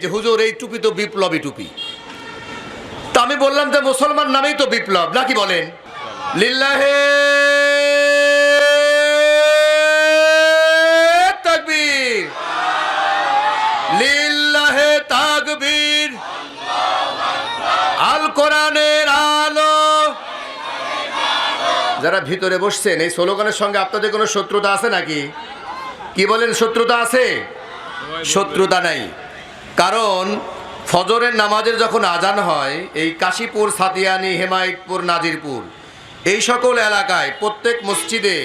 যে হুজুর এই টুপি তো বিপ্লবী টুপি। তা আমি বললাম যে মুসলমান নামেই তো বিপ্লব নাকি বলেন? লিল্লাহে তাকবীর, লিল্লাহে তাকবীর, আল কোরআনের আলো। যারা ভিতরে বসছেন এই স্লোগানের সঙ্গে আপনাদের কোনো শত্রুতা আছে নাকি? কি বলেন, শত্রুতা আছে? শত্রুতা নাই, কারণ ফজরের নামাজের যখন আজান হয় এই কাশীপুর, সাতিয়ানি, হেমায়তপুর, নাজিরপুর এই সকল এলাকায় প্রত্যেক মসজিদে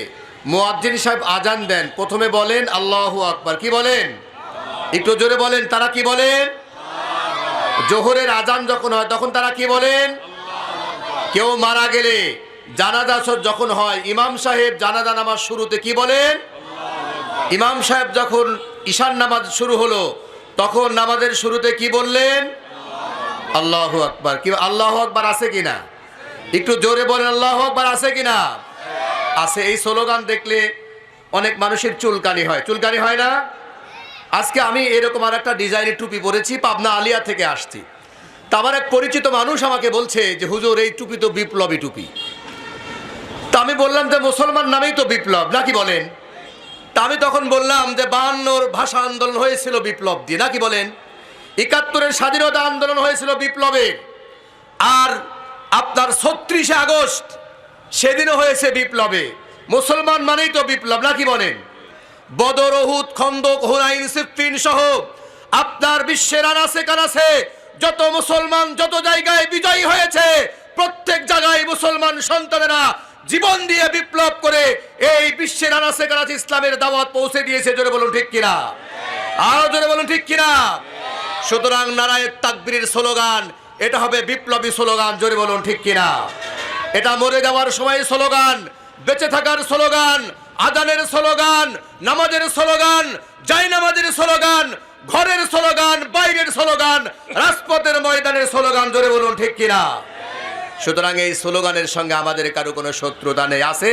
মুয়াজ্জিন সাহেব আজান দেন, প্রথমে বলেন আল্লাহু আকবার। কি বলেন? একটু জোরে বলেন। তারা কি বলেন? জোহরের আজান যখন হয় তখন তারা কি বলেন? কেউ মারা গেলে জানাজা যখন হয় ইমাম সাহেব জানাজা নামাজ শুরুতে কি বলেন? ইমাম সাহেব যখন ঈশান নামাজ শুরু হলো তখন নামাজের শুরুতে কি বললেন? আল্লাহু আকবার। কি আল্লাহু আকবার আছে কিনা? একটু জোরে বলেন আল্লাহু আকবার আছে কিনা? আছে। এই স্লোগান দেখলে অনেক মানুষের চুলকানি হয়, চুলকানি হয় না? আজকে আমি এরকম আর একটা ডিজাইনের টুপি পরেছি, পাবনা আলিয়া থেকে আসছি। তা আমার এক পরিচিত মানুষ আমাকে বলছে যে হুজুর এই টুপি তো বিপ্লবী টুপি। তা আমি বললাম যে মুসলমান নামেই তো বিপ্লব নাকি বলেন? তা আমি তখন বললাম যে 52 ভাষা আন্দোলন হয়েছিল বিপ্লব দিয়ে নাকি বলেন? 71-এর স্বাধীনতা আন্দোলন হয়েছিল বিপ্লবে, আর আপনার 36শে আগস্ট সেদিনও হয়েছে বিপ্লবে। মুসলমান মানেই তো বিপ্লব নাকি বলেন? বদর, উহুদ, খন্দক, হুনাইন, সিফফিন সহ আপনার বিশ্বের আনাচে কানাচে যত মুসলমান যত জায়গায় বিজয়ী হয়েছে প্রত্যেক জায়গায় মুসলমান সন্তানেরা জীবন দিয়ে বিপ্লব করে এই বিশ্বের আনাচে কানাচে ইসলামের দাওয়াত পৌঁছে দিয়েছে। জোরে বলুন ঠিক কিনা? আরো জোরে বলুন ঠিক কিনা? সুতরাং নারায়ে তাকবীরের স্লোগান এটা হবে বিপ্লবী স্লোগান। জোরে বলুন ঠিক কিনা? এটা মরে যাওয়ার সময় স্লোগান, বেঁচে থাকার স্লোগান, আজানের স্লোগান, নামাজের স্লোগান, জায়নামাজের স্লোগান, ঘরের স্লোগান, বাইরের স্লোগান, রাজপথের ময়দানের স্লোগান। জোরে বলুন ঠিক কিনা? সুতরাং এই স্লোগানের সঙ্গে আমাদের কারো কোনো শত্রুতা নেই। আছে?